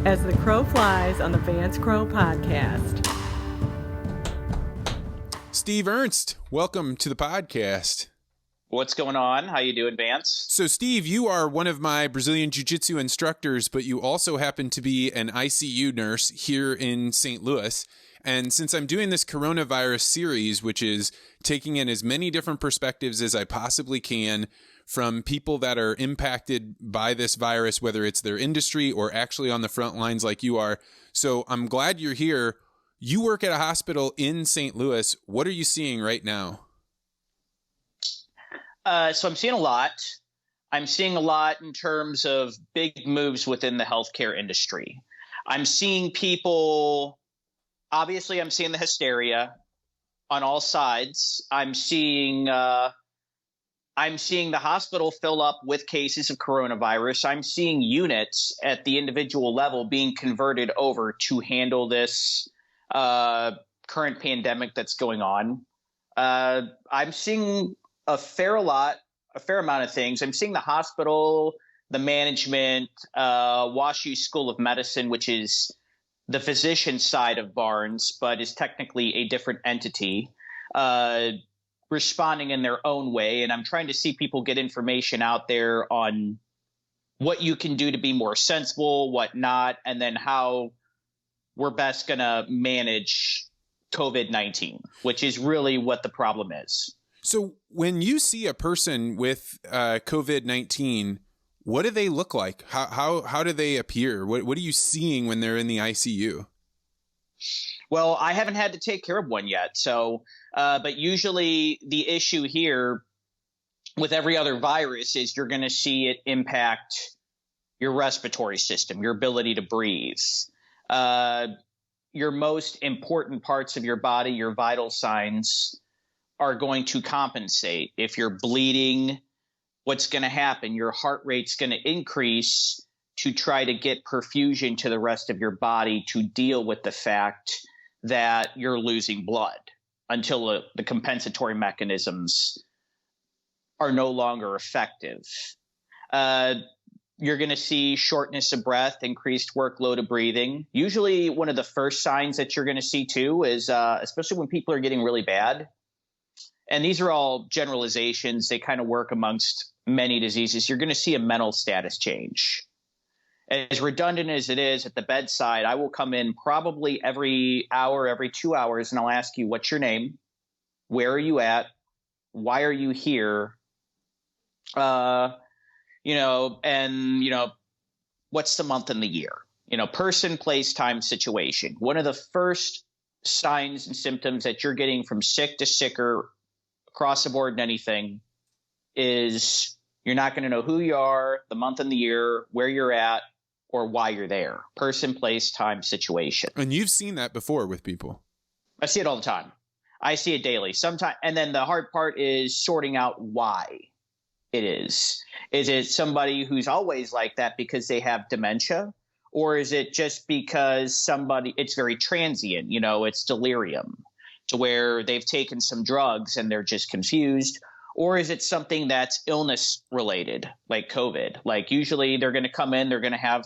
as the crow flies on the Vance Crowe podcast. Steve Ernst, welcome to the podcast. What's going on? How you doing, Vance? So, Steve, you are one of my Brazilian Jiu Jitsu instructors, but you also happen to be an ICU nurse here in St. Louis. And since I'm doing this coronavirus series, which is taking in as many different perspectives as I possibly can from people that are impacted by this virus, whether it's their industry or actually on the front lines like you are. So I'm glad you're here. You work at a hospital in St. Louis. What are you seeing right now? So I'm seeing a lot. I'm seeing a lot in terms of big moves within the healthcare industry. I'm seeing people, obviously I'm seeing the hysteria on all sides. I'm seeing the hospital fill up with cases of coronavirus. I'm seeing units at the individual level being converted over to handle this current pandemic that's going on. I'm seeing a fair amount of things. I'm seeing the hospital, the management, WashU School of Medicine, which is the physician side of Barnes, but is technically a different entity, responding in their own way. And I'm trying to see people get information out there on what you can do to be more sensible, what not, and then how we're best going to manage COVID-19, which is really what the problem is. So when you see a person with COVID-19, what do they look like? How do they appear? What are you seeing when they're in the ICU? Well, I haven't had to take care of one yet. So, but usually the issue here with every other virus is you're going to see it impact your respiratory system, your ability to breathe, your most important parts of your body, your vital signs are going to compensate. If you're bleeding, what's going to happen? Your heart rate's going to increase to try to get perfusion to the rest of your body to deal with the fact that you're losing blood until the compensatory mechanisms are no longer effective. You're going to see shortness of breath, increased workload of breathing. Usually one of the first signs that you're going to see too is, especially when people are getting really bad, and these are all generalizations, they kind of work amongst many diseases, you're going to see a mental status change. As redundant as it is at the bedside, I will come in probably every hour, every 2 hours, and I'll ask you, what's your name? Where are you at? Why are you here? And what's the month and the year? Person, place, time, situation. One of the first signs and symptoms that you're getting from sick to sicker across the board and anything is you're not going to know who you are, the month and the year, where you're at, or why you're there. Person, place, time, situation. And you've seen that before with people. I see it all the time. I see it daily. Sometimes, and then the hard part is sorting out why it is. Is it somebody who's always like that because they have dementia? Or is it just because it's very transient, it's delirium to where they've taken some drugs and they're just confused? Or is it something that's illness related, like COVID? Like usually they're going to come in, they're going to have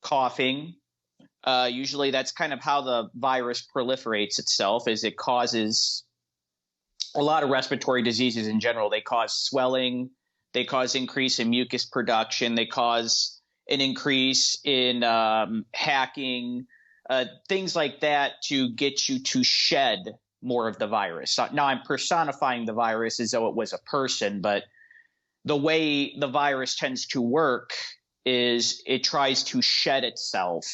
coughing. Usually that's kind of how the virus proliferates itself, is it causes a lot of respiratory diseases in general. They cause swelling, they cause increase in mucus production, they cause an increase in hacking, things like that to get you to shed more of the virus. Now I'm personifying the virus as though it was a person, but the way the virus tends to work is it tries to shed itself.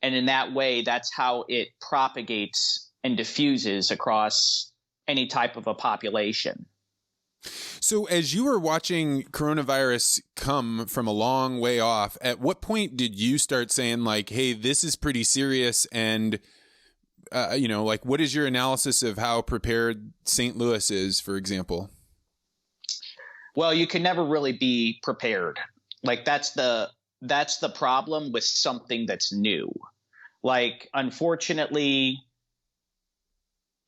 And in that way, that's how it propagates and diffuses across any type of a population. So as you were watching coronavirus come from a long way off, at what point did you start saying like, hey, this is pretty serious? And, what is your analysis of how prepared St. Louis is, for example? Well, you can never really be prepared. Like that's the problem with something that's new. Like, unfortunately,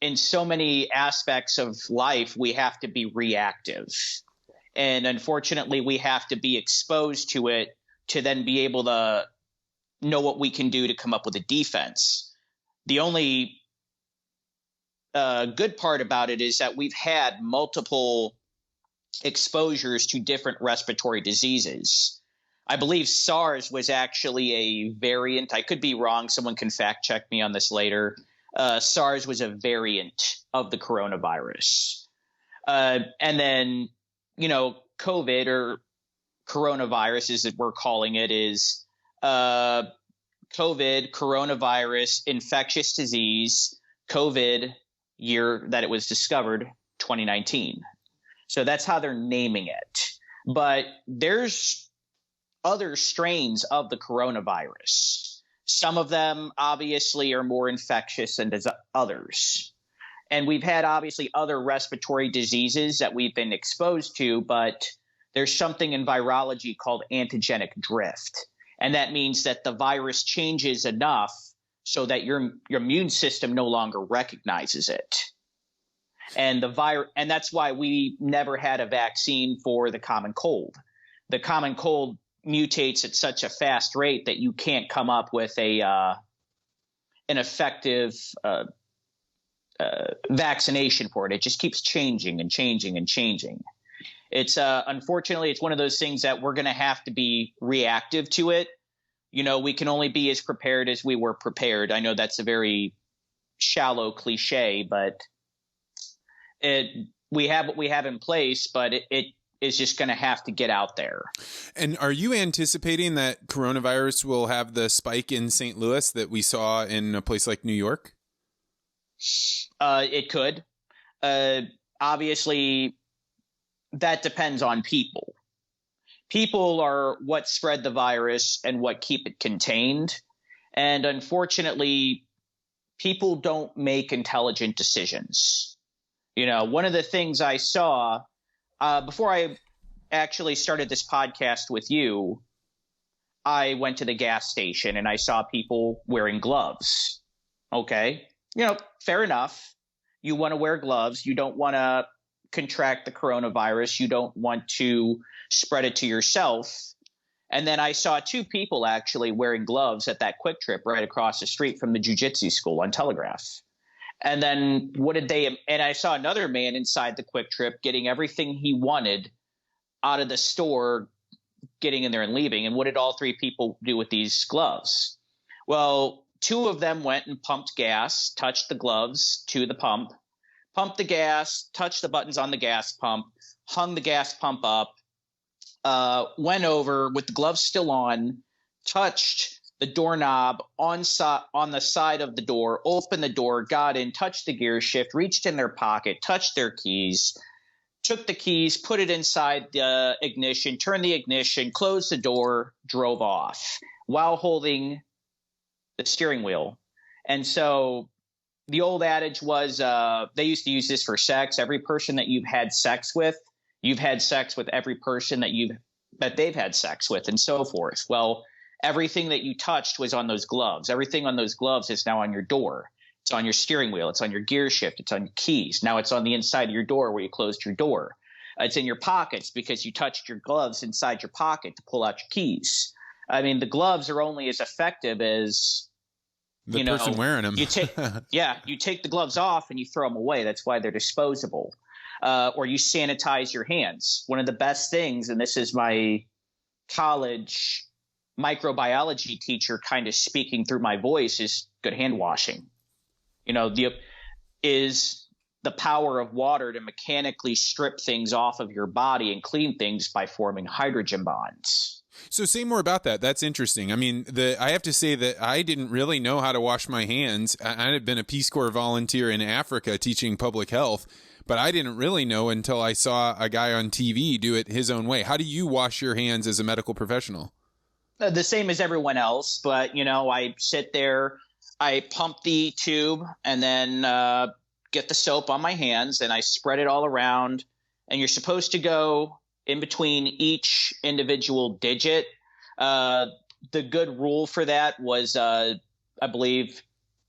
in so many aspects of life, we have to be reactive. And unfortunately, we have to be exposed to it to then be able to know what we can do to come up with a defense. The only good part about it is that we've had multiple exposures to different respiratory diseases. I believe SARS was actually a variant. I could be wrong. Someone can fact check me on this later. SARS was a variant of the coronavirus. And then, COVID, or coronavirus as we're calling it, is COVID, coronavirus, infectious disease, COVID, year that it was discovered, 2019. So that's how they're naming it. But there's other strains of the coronavirus. Some of them obviously are more infectious than others. And we've had obviously other respiratory diseases that we've been exposed to, but there's something in virology called antigenic drift. And that means that the virus changes enough so that your immune system no longer recognizes it. And and that's why we never had a vaccine for the common cold. The common cold mutates at such a fast rate that you can't come up with an effective vaccination for it. It just keeps changing and changing and changing. It's unfortunately, it's one of those things that we're going to have to be reactive to it. We can only be as prepared as we were prepared. I know that's a very shallow cliche, but we have what we have in place, but it is just going to have to get out there. And are you anticipating that coronavirus will have the spike in St. Louis that we saw in a place like New York? It could. Obviously, that depends on people. People are what spread the virus and what keep it contained. And unfortunately, people don't make intelligent decisions. One of the things I saw before I actually started this podcast with you, I went to the gas station and I saw people wearing gloves. Okay. Fair enough. You want to wear gloves. You don't want to contract the coronavirus. You don't want to spread it to yourself. And then I saw two people actually wearing gloves at that Quick Trip right across the street from the Jiu Jitsu school on Telegraph. And then and I saw another man inside the Quick Trip getting everything he wanted out of the store, getting in there and leaving. And what did all three people do with these gloves? Well, two of them went and pumped gas, touched the gloves to the pump, pumped the gas, touched the buttons on the gas pump, hung the gas pump up, went over with the gloves still on, touched the doorknob on the side of the door, opened the door, got in, touched the gear shift, reached in their pocket, touched their keys, took the keys, put it inside the ignition, turned the ignition, closed the door, drove off while holding the steering wheel. And so the old adage was they used to use this for sex. Every person that you've had sex with, you've had sex with every person that they've had sex with, and so forth. Well, everything that you touched was on those gloves. Everything on those gloves is now on your door. It's on your steering wheel. It's on your gear shift. It's on your keys. Now it's on the inside of your door where you closed your door. It's in your pockets because you touched your gloves inside your pocket to pull out your keys. I mean, the gloves are only as effective as the person wearing them. You take the gloves off and you throw them away. That's why they're disposable. Or you sanitize your hands. One of the best things, and this is my college microbiology teacher kind of speaking through my voice, is good hand washing. Is the power of water to mechanically strip things off of your body and clean things by forming hydrogen bonds. So say more about that. That's interesting. I mean, I have to say that I didn't really know how to wash my hands. I had been a Peace Corps volunteer in Africa teaching public health, but I didn't really know until I saw a guy on TV do it his own way. How do you wash your hands as a medical professional? The same as everyone else, but, I sit there, I pump the tube, and then get the soap on my hands, and I spread it all around. And you're supposed to go in between each individual digit. The good rule for that was, I believe,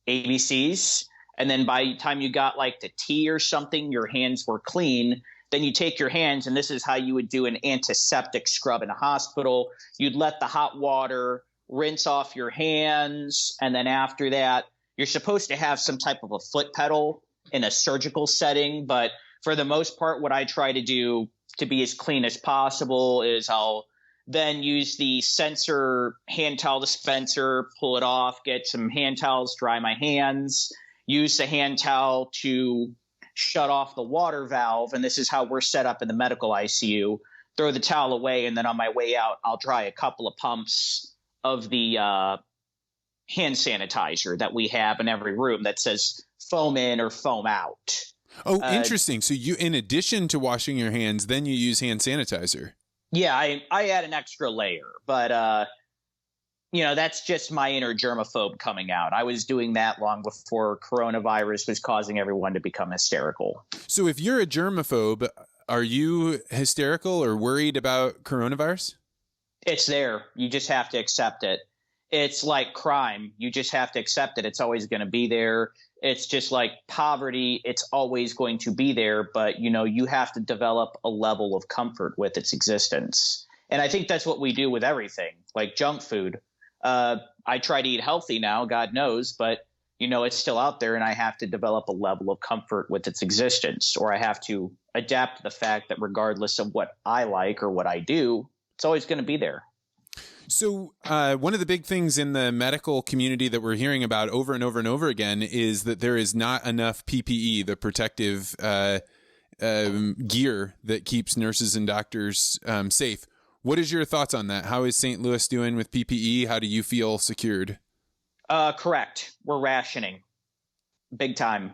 ABCs. And then by the time you got like the T or something, your hands were clean. Then you take your hands, and this is how you would do an antiseptic scrub in a hospital. You'd let the hot water rinse off your hands. And then after that, you're supposed to have some type of a foot pedal in a surgical setting. But for the most part, what I try to do to be as clean as possible is I'll then use the sensor hand towel dispenser, pull it off, get some hand towels, dry my hands, use the hand towel to shut off the water valve. And this is how we're set up in the medical ICU. Throw the towel away, and then on my way out, I'll dry a couple of pumps of the hand sanitizer that we have in every room that says foam in or foam out. Oh, interesting. So you, in addition to washing your hands, then you use hand sanitizer. Yeah, I add an extra layer, but that's just my inner germaphobe coming out. I was doing that long before coronavirus was causing everyone to become hysterical. So if you're a germaphobe, are you hysterical or worried about coronavirus? It's there. You just have to accept it. It's like crime. You just have to accept it. It's always going to be there. It's just like poverty. It's always going to be there. But, you have to develop a level of comfort with its existence. And I think that's what we do with everything, like junk food. I try to eat healthy now, God knows, but, it's still out there, and I have to develop a level of comfort with its existence, or I have to adapt to the fact that regardless of what I like or what I do, it's always going to be there. So one of the big things in the medical community that we're hearing about over and over and over again is that there is not enough PPE, the protective gear that keeps nurses and doctors safe. What is your thoughts on that? How is St. Louis doing with PPE? How do you feel secured? Correct. We're rationing big time.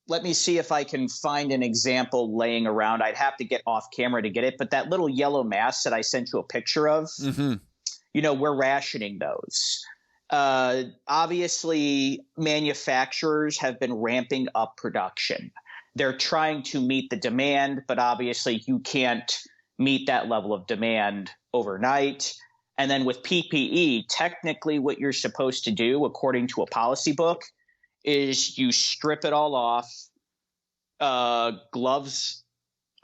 Let me see if I can find an example laying around. I'd have to get off camera to get it. But that little yellow mask that I sent you a picture of, we're rationing those. Obviously, manufacturers have been ramping up production. They're trying to meet the demand, but obviously you can't meet that level of demand overnight. And then with PPE, technically what you're supposed to do, according to a policy book, is you strip it all off. Gloves,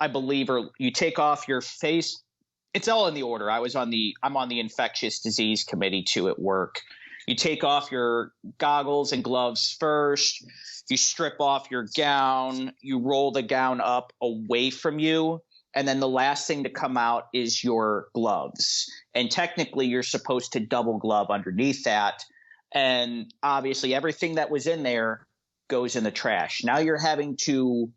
I believe, or you take off your face. It's all in the order. I'm on the infectious disease committee too at work. You take off your goggles and gloves first. You strip off your gown. You roll the gown up away from you. And then the last thing to come out is your gloves. And technically, you're supposed to double glove underneath that. And obviously, everything that was in there goes in the trash. Now you're having to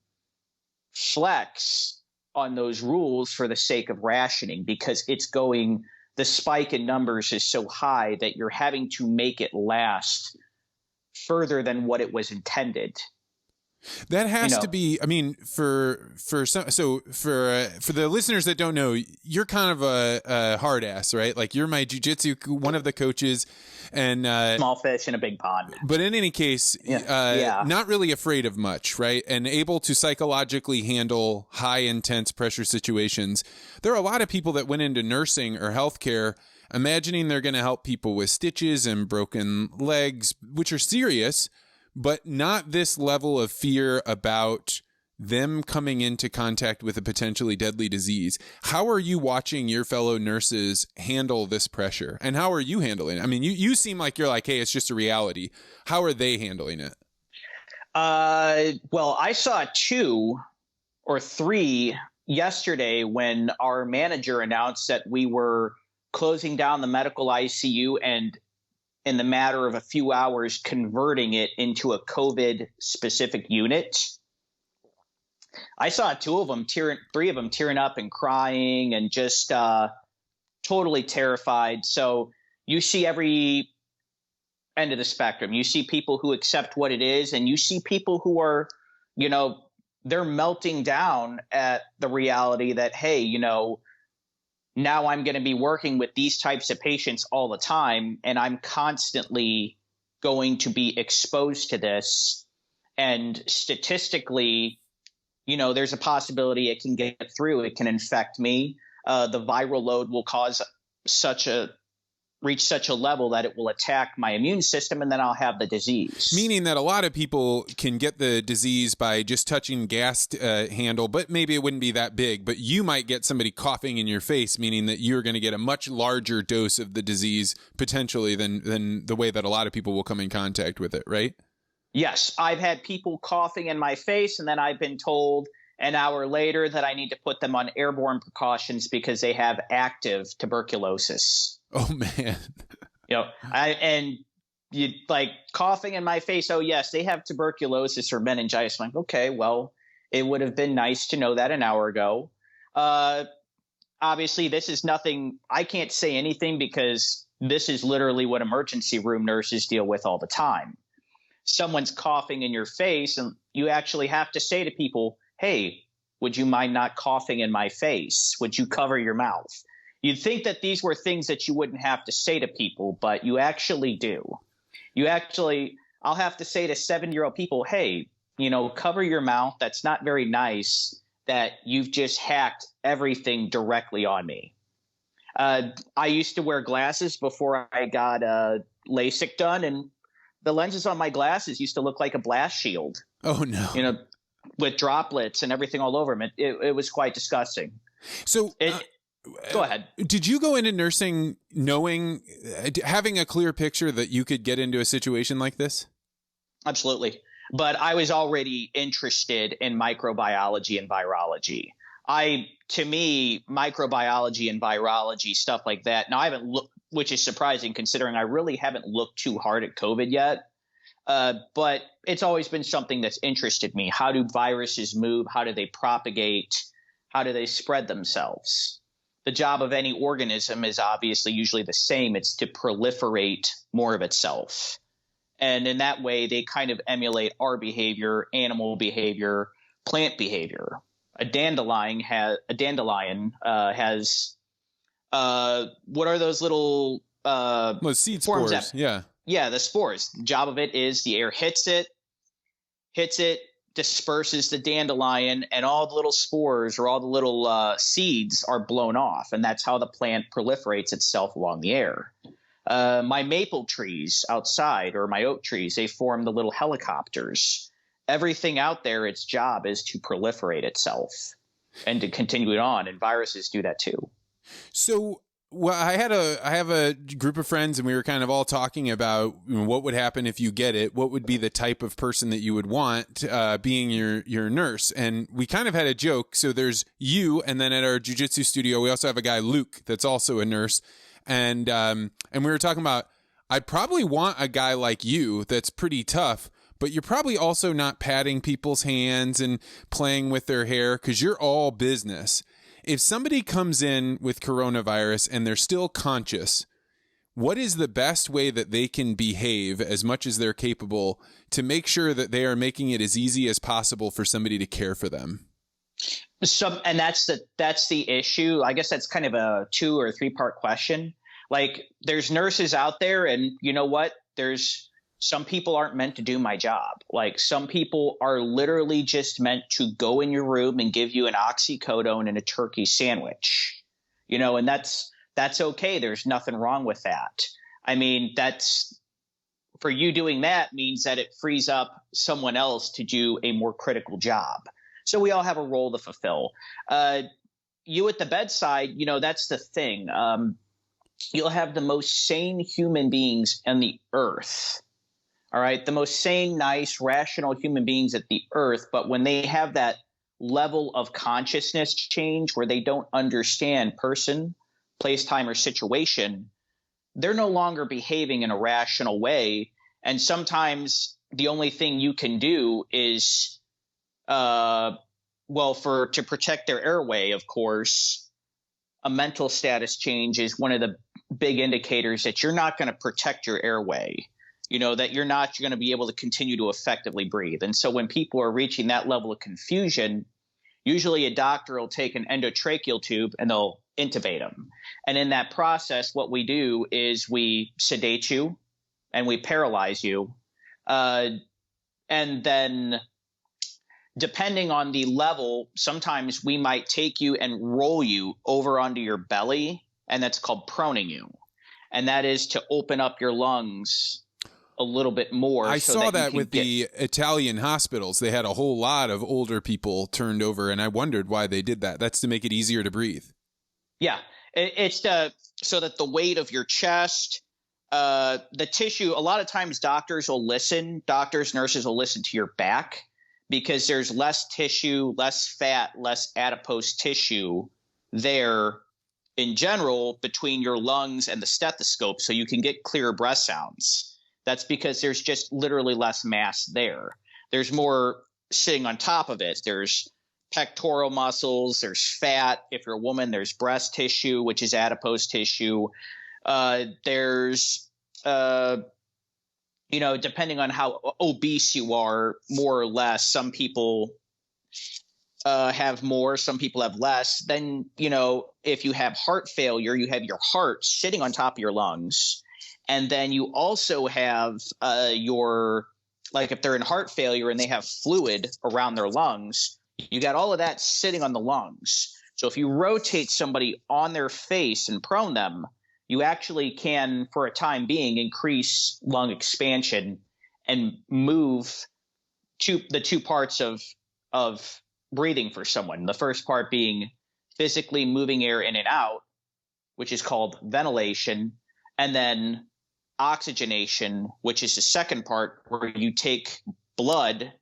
flex on those rules for the sake of rationing, because the spike in numbers is so high that you're having to make it last further than what it was intended. That has to be, I mean, for the listeners that don't know, you're kind of a hard ass, right? Like, you're my jiu-jitsu, one of the coaches, and small fish in a big pond. But in any case, not really afraid of much, right? And able to psychologically handle high intense pressure situations. There are a lot of people that went into nursing or healthcare imagining they're going to help people with stitches and broken legs, which are serious, but not this level of fear about them coming into contact with a potentially deadly disease. How are you watching your fellow nurses handle this pressure? And how are you handling it? I mean, you seem like you're like, hey, it's just a reality. How are they handling it? Well, I saw 2 or 3 yesterday when our manager announced that we were closing down the medical ICU and in the matter of a few hours converting it into a COVID-specific unit. I saw 3 of them tearing up and crying and just totally terrified. So you see every end of the spectrum. You see people who accept what it is, and you see people who are, they're melting down at the reality that, hey, now I'm going to be working with these types of patients all the time, and I'm constantly going to be exposed to this. And statistically, there's a possibility it can get through. It can infect me. The viral load will cause such a reach such a level that it will attack my immune system, and then I'll have the disease. Meaning that a lot of people can get the disease by just touching gas handle, but maybe it wouldn't be that big. But you might get somebody coughing in your face, meaning that you're going to get a much larger dose of the disease potentially than the way that a lot of people will come in contact with it, right? Yes, I've had people coughing in my face, and then I've been told an hour later that I need to put them on airborne precautions because they have active tuberculosis. Oh, man. And you like coughing in my face. Oh, yes, they have tuberculosis or meningitis. I'm like, okay, well, it would have been nice to know that an hour ago. Obviously, this is nothing. I can't say anything because this is literally what emergency room nurses deal with all the time. Someone's coughing in your face, and you actually have to say to people, hey, would you mind not coughing in my face? Would you cover your mouth? You'd think that these were things that you wouldn't have to say to people, but you actually do. I'll have to say to 7-year-old people, hey, cover your mouth. That's not very nice that you've just hacked everything directly on me. I used to wear glasses before I got LASIK done, and the lenses on my glasses used to look like a blast shield. Oh, no. With droplets and everything all over them. It was quite disgusting. So go ahead. Did you go into nursing having a clear picture that you could get into a situation like this? Absolutely. But I was already interested in microbiology and virology. To me, microbiology and virology, stuff like that. Now, I haven't looked, which is surprising considering I really haven't looked too hard at COVID yet. But it's always been something that's interested me. How do viruses move? How do they propagate? How do they spread themselves? The job of any organism is obviously usually the same. It's to proliferate more of itself. And in that way, they kind of emulate our behavior, animal behavior, plant behavior. A dandelion has what are those little seed spores? Yeah, the spores. The job of it is the air hits it, disperses the dandelion, and all the little spores or all the little seeds are blown off. And that's how the plant proliferates itself along the air. My maple trees outside, or my oak trees, they form the little helicopters. Everything out there, its job is to proliferate itself and to continue it on. And viruses do that too. So I have a group of friends, and we were kind of all talking about what would happen if you get it. What would be the type of person that you would want being your nurse? And we kind of had a joke. So there's you, and then at our jiu-jitsu studio, we also have a guy, Luke, that's also a nurse. And we were talking about, I'd probably want a guy like you that's pretty tough, but you're probably also not patting people's hands and playing with their hair because you're all business. If somebody comes in with coronavirus and they're still conscious, what is the best way that they can behave as much as they're capable to make sure that they are making it as easy as possible for somebody to care for them? And that's the issue. I guess that's kind of a 2 or 3 part question. Like, there's nurses out there, and you know what? There's some people aren't meant to do my job. Like, some people are literally just meant to go in your room and give you an oxycodone and a turkey sandwich, and that's okay. There's nothing wrong with that. I mean, that's for you doing that means that it frees up someone else to do a more critical job. So we all have a role to fulfill. You at the bedside, that's the thing. You'll have the most sane human beings on the earth. All right. The most sane, nice, rational human beings at the earth. But when they have that level of consciousness change where they don't understand person, place, time, or situation, they're no longer behaving in a rational way. And sometimes the only thing you can do is, to protect their airway, of course, a mental status change is one of the big indicators that you're not going to protect your airway. That you're not going to be able to continue to effectively breathe. And so when people are reaching that level of confusion, usually a doctor will take an endotracheal tube and they'll intubate them. And in that process, what we do is we sedate you and we paralyze you. And then depending on the level, sometimes we might take you and roll you over onto your belly, and that's called proning you. and that is to open up your lungs a little bit more. I so saw that that with the Italian hospitals. They had a whole lot of older people turned over, and I wondered why they did that. That's to make it easier to breathe. Yeah, it's so that the weight of your chest, the tissue, a lot of times doctors, nurses will listen to your back because there's less tissue, less fat, less adipose tissue there in general between your lungs and the stethoscope, so you can get clearer breath sounds. That's because there's just literally less mass there. There's more sitting on top of it. There's pectoral muscles, there's fat. If you're a woman, there's breast tissue, which is adipose tissue. There's, depending on how obese you are, more or less, some people have more, some people have less. Then, if you have heart failure, you have your heart sitting on top of your lungs. And then you also have if they're in heart failure and they have fluid around their lungs, you got all of that sitting on the lungs. So if you rotate somebody on their face and prone them, you actually can, for a time being, increase lung expansion and move the two parts of breathing for someone. The first part being physically moving air in and out, which is called ventilation, and then oxygenation, which is the second part, where you take blood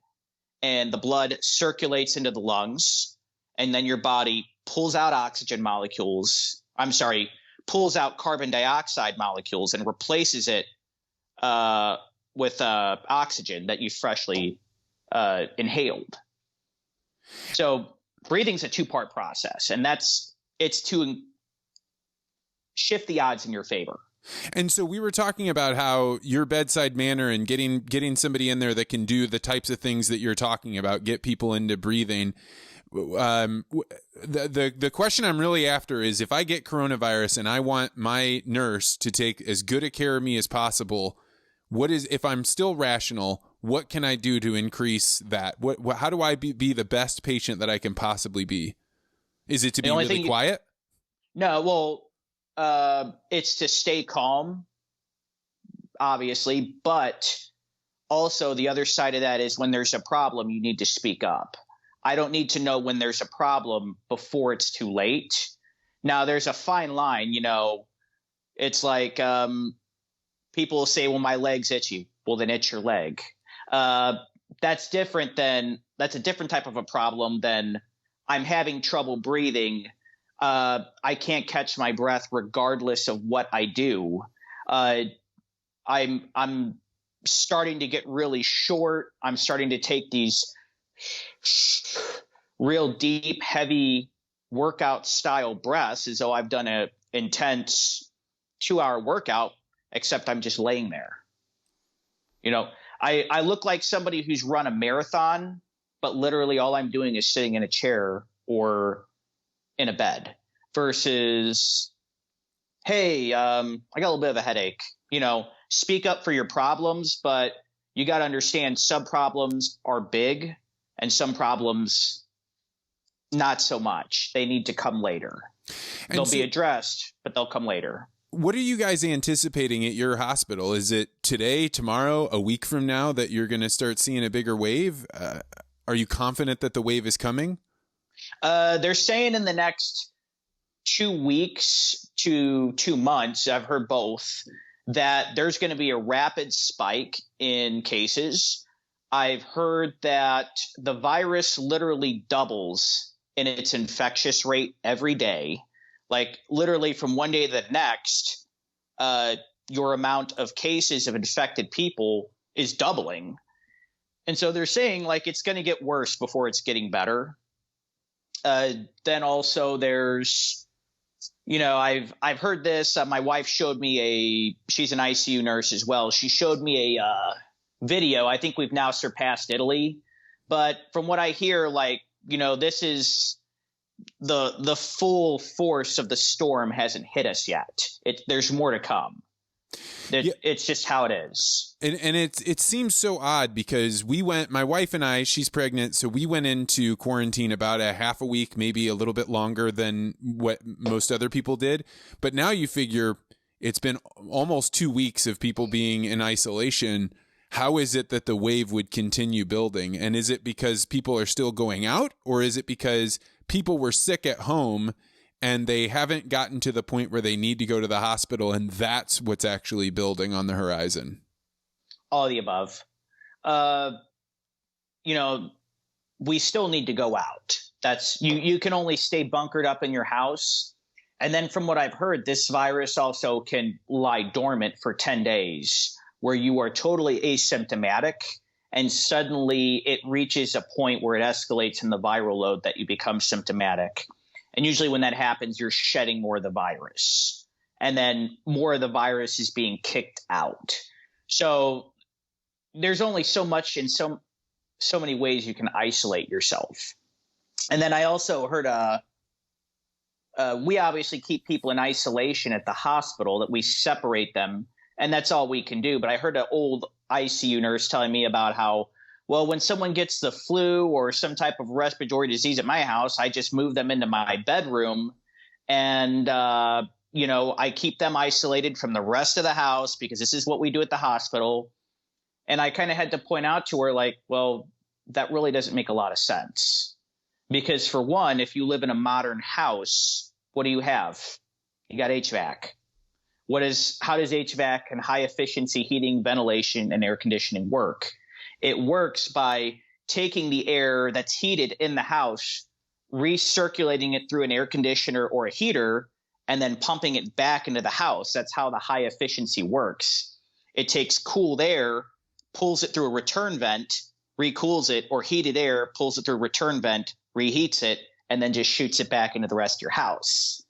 and the blood circulates into the lungs, and then your body pulls out pulls out carbon dioxide molecules and replaces it with oxygen that you freshly inhaled. So breathing's a two-part process, and it's to shift the odds in your favor. And so we were talking about how your bedside manner and getting somebody in there that can do the types of things that you're talking about, get people into breathing. The question I'm really after is, if I get coronavirus and I want my nurse to take as good a care of me as possible, if I'm still rational, what can I do to increase that? How do I be the best patient that I can possibly be? Is it to be really quiet? No, well, it's to stay calm, obviously, but also the other side of that is when there's a problem, you need to speak up. I don't need to know when there's a problem before it's too late. Now, there's a fine line, it's like people say, well, my leg's itchy. Well, then itch your leg. That's a different type of a problem than I'm having trouble breathing. I can't catch my breath regardless of what I do. I'm starting to get really short. I'm starting to take these real deep, heavy workout style breaths as though I've done an intense 2-hour workout, except I'm just laying there. I look like somebody who's run a marathon, but literally all I'm doing is sitting in a chair or in a bed, versus, hey, I got a little bit of a headache. Speak up for your problems, but you got to understand some problems are big and some problems not so much. They need to come later. They'll be addressed, but they'll come later. What are you guys anticipating at your hospital? Is it today, tomorrow, a week from now that you're going to start seeing a bigger wave? Are you confident that the wave is coming? They're saying in the next 2 weeks to 2 months, I've heard both, that there's going to be a rapid spike in cases. I've heard that the virus literally doubles in its infectious rate every day. Like literally from one day to the next, your amount of cases of infected people is doubling. And so they're saying like it's going to get worse before it's getting better. Then also there's, I've heard this. My wife showed me she's an ICU nurse as well. She showed me a video. I think we've now surpassed Italy. But from what I hear, this is the full force of the storm hasn't hit us yet. There's more to come. It's just how it is. And it seems so odd because my wife and I, she's pregnant, so we went into quarantine about a half a week, maybe a little bit longer than what most other people did. But now you figure it's been almost 2 weeks of people being in isolation. How is it that the wave would continue building? And is it because people are still going out, or is it because people were sick at home and they haven't gotten to the point where they need to go to the hospital, and that's what's actually building on the horizon? All of the above. We still need to go out. That's you can only stay bunkered up in your house. And then from what I've heard, this virus also can lie dormant for 10 days, where you are totally asymptomatic, and suddenly it reaches a point where it escalates in the viral load that you become symptomatic. And usually when that happens, you're shedding more of the virus, and then more of the virus is being kicked out. So there's only so much and so many ways you can isolate yourself. And then I also heard we obviously keep people in isolation at the hospital, that we separate them. And that's all we can do. But I heard an old ICU nurse telling me about how, well, when someone gets the flu or some type of respiratory disease at my house, I just move them into my bedroom, and, I keep them isolated from the rest of the house because this is what we do at the hospital. And I kind of had to point out to her, like, well, that really doesn't make a lot of sense. Because for one, if you live in a modern house, what do you have? You got HVAC. How does HVAC and high efficiency heating, ventilation, and air conditioning work? It works by taking the air that's heated in the house, recirculating it through an air conditioner or a heater, and then pumping it back into the house. That's how the high efficiency works. It takes cooled air, pulls it through a return vent, recools it, or heated air, pulls it through a return vent, reheats it, and then just shoots it back into the rest of your house.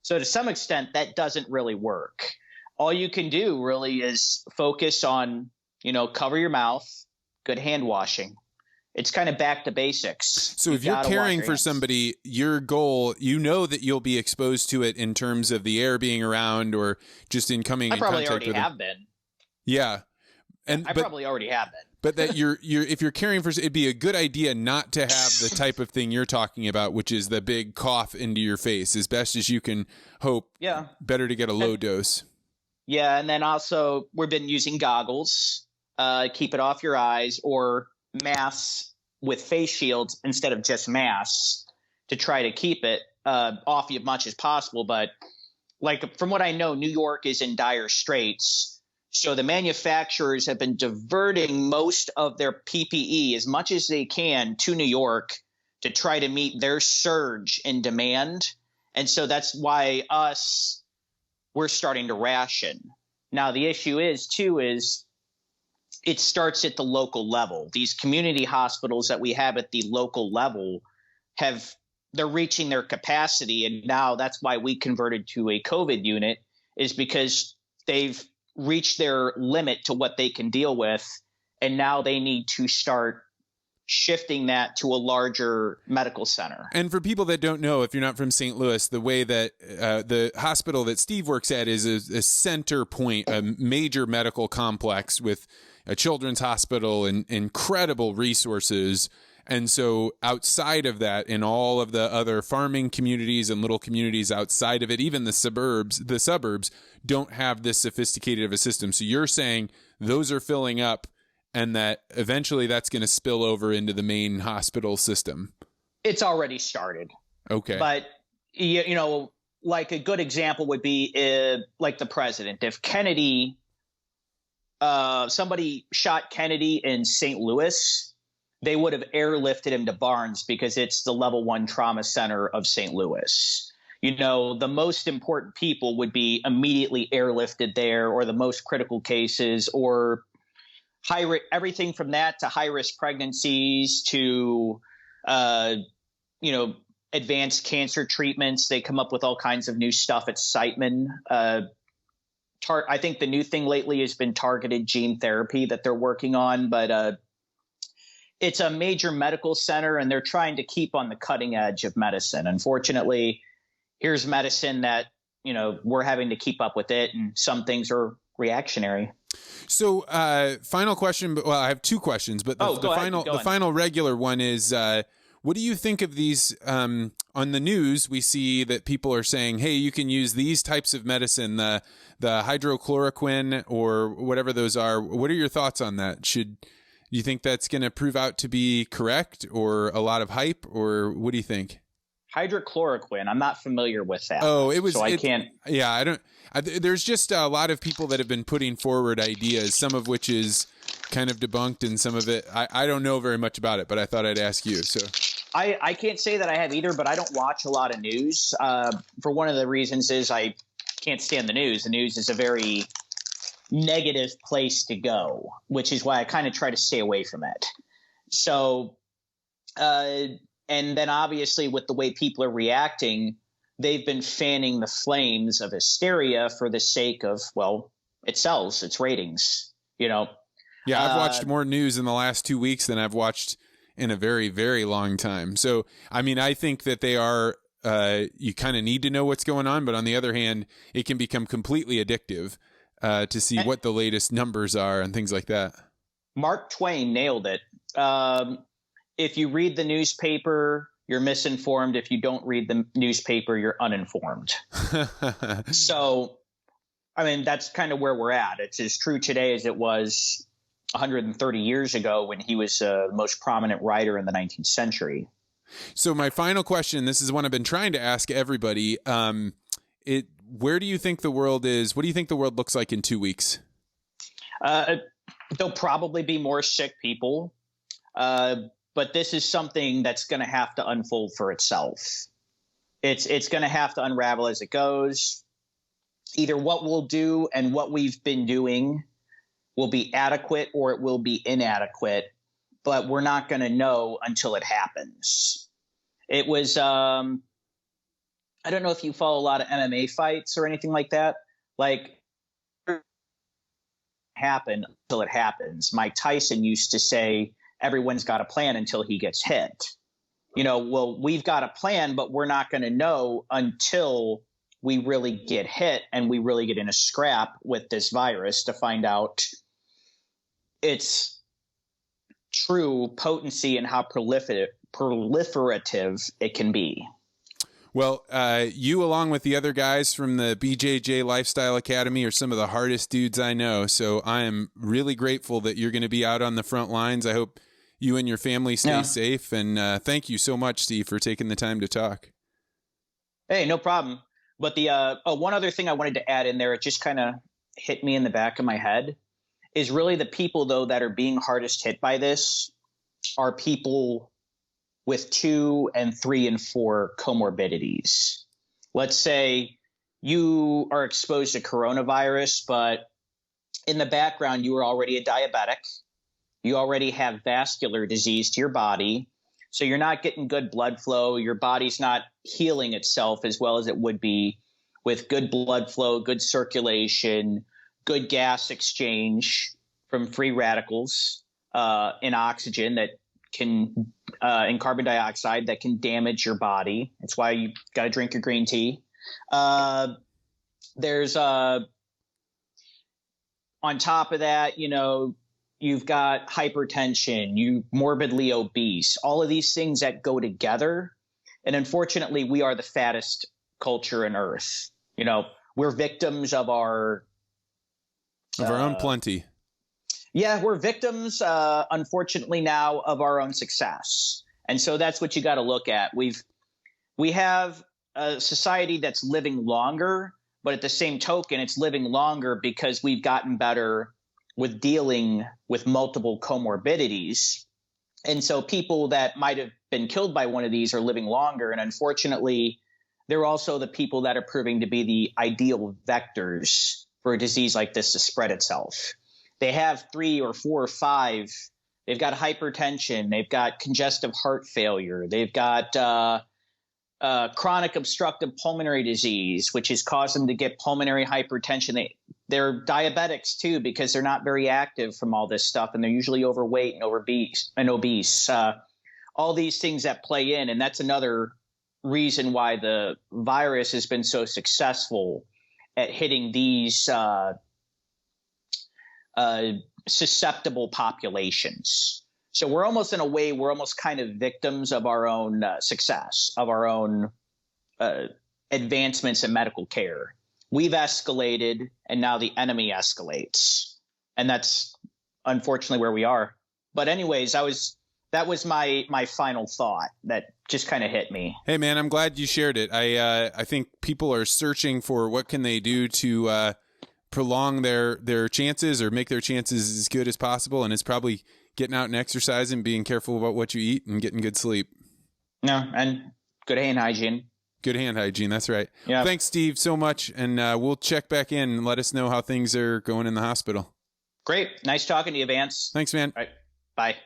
So to some extent, that doesn't really work. All you can do really is focus on, cover your mouth, good hand washing. It's kind of back to basics. So if you're caring for somebody, your goal, that you'll be exposed to it in terms of the air being around or just in coming in contact with them. I probably already have been. Yeah. I probably already have been. But that if you're caring for, it'd be a good idea not to have the type of thing you're talking about, which is the big cough into your face, as best as you can hope. Yeah. Better to get a low dose. Yeah. And then also we've been using goggles, keep it off your eyes, or masks with face shields instead of just masks, to try to keep it off you as much as possible. But like, from what I know, New York is in dire straits. So the manufacturers have been diverting most of their PPE as much as they can to New York to try to meet their surge in demand. And so that's why we're starting to ration. Now, the issue is it starts at the local level. These community hospitals that we have at the local level they're reaching their capacity. And now that's why we converted to a COVID unit, is because they've reach their limit to what they can deal with, and now they need to start shifting that to a larger medical center. And for people that don't know, if you're not from St. Louis, the way that the hospital that Steve works at is a center point, a major medical complex with a children's hospital and incredible resources. And so outside of that, in all of the other farming communities and little communities outside of it, even the suburbs don't have this sophisticated of a system. So you're saying those are filling up, and that eventually that's going to spill over into the main hospital system. It's already started. Okay. But, like a good example would be like the president. If Kennedy, somebody shot Kennedy in St. Louis, they would have airlifted him to Barnes because it's the level 1 trauma center of St. Louis. The most important people would be immediately airlifted there, or the most critical cases, or everything from that to high-risk pregnancies to, advanced cancer treatments. They come up with all kinds of new stuff at Siteman. I think the new thing lately has been targeted gene therapy that they're working on, but it's a major medical center, and they're trying to keep on the cutting edge of medicine. Unfortunately, here's medicine that, we're having to keep up with it, and some things are reactionary. So final question. Well, I have two questions, but the final regular one is, what do you think of these on the news, we see that people are saying, hey, you can use these types of medicine, the hydrochloroquine or whatever those are. What are your thoughts on that? Should you think that's going to prove out to be correct or a lot of hype, or what do you think? Hydrochloroquine. I'm not familiar with that. Oh, it was. So I can't. Yeah, I don't. There's just a lot of people that have been putting forward ideas, some of which is kind of debunked, and some of it I don't know very much about it. But I thought I'd ask you. So I can't say that I have either, but I don't watch a lot of news. For one of the reasons is I can't stand the news. The news is a very negative place to go, which is why I kind of try to stay away from it. So, and then obviously with the way people are reacting, they've been fanning the flames of hysteria for the sake of, well, it sells, it's ratings, you know? Yeah, I've watched more news in the last 2 weeks than I've watched in a very, very long time. So, I mean, I think that they are, you kind of need to know what's going on, but on the other hand, it can become completely addictive to see what the latest numbers are and things like that. Mark Twain nailed it. If you read the newspaper, you're misinformed. If you don't read the newspaper, you're uninformed. So, I mean, that's kind of where we're at. It's as true today as it was 130 years ago when he was the most prominent writer in the 19th century. So my final question, this is one I've been trying to ask everybody. Where do you think the world is? What do you think the world looks like in 2 weeks? There'll probably be more sick people. But this is something that's going to have to unfold for itself. It's going to have to unravel as it goes. Either what we'll do and what we've been doing will be adequate or it will be inadequate, but we're not going to know until it happens. It was, I don't know if you follow a lot of MMA fights or anything like that. Like, happen until it happens. Mike Tyson used to say, everyone's got a plan until he gets hit. You know, well, we've got a plan, but we're not going to know until we really get hit and we really get in a scrap with this virus to find out its true potency and how proliferative it can be. Well, you, along with the other guys from the BJJ Lifestyle Academy, are some of the hardest dudes I know. So I am really grateful that you're going to be out on the front lines. I hope you and your family stay safe. And thank you so much, Steve, for taking the time to talk. Hey, no problem. But the one other thing I wanted to add in there, it just kind of hit me in the back of my head, is really the people, though, that are being hardest hit by this are people with 2 and 3 and 4 comorbidities. Let's say you are exposed to coronavirus, but in the background, you were already a diabetic. You already have vascular disease to your body. So you're not getting good blood flow. Your body's not healing itself as well as it would be with good blood flow, good circulation, good gas exchange from free radicals in oxygen that can in carbon dioxide that can damage your body. That's why you got to drink your green tea. There's on top of that, you know, you've got hypertension, you morbidly obese, all of these things that go together. And unfortunately, we are the fattest culture on earth. You know, we're victims of our own plenty. Yeah, we're victims, unfortunately, now of our own success. And so that's what you got to look at. We have a society that's living longer, but at the same token, it's living longer because we've gotten better with dealing with multiple comorbidities. And so people that might have been killed by one of these are living longer. And unfortunately, they're also the people that are proving to be the ideal vectors for a disease like this to spread itself. They have 3 or 4 or 5. They've got hypertension. They've got congestive heart failure. They've got chronic obstructive pulmonary disease, which has caused them to get pulmonary hypertension. They're diabetics too, because they're not very active from all this stuff, and they're usually overweight and obese. All these things that play in, and that's another reason why the virus has been so successful at hitting these susceptible populations. So we're almost in a way, we're almost kind of victims of our own success, of our own advancements in medical care. We've escalated, and now the enemy escalates. And that's unfortunately where we are. But anyways, that was my final thought that just kind of hit me. Hey man, I'm glad you shared it. I think people are searching for what can they do to prolong their chances or make their chances as good as possible, and it's probably getting out and exercising, being careful about what you eat, and getting good sleep. No, and good hand hygiene. Good hand hygiene, that's right. Yeah. Thanks, Steve, so much, and we'll check back in and let us know how things are going in the hospital. Great. Nice talking to you, Vance. Thanks, man. All right. Bye.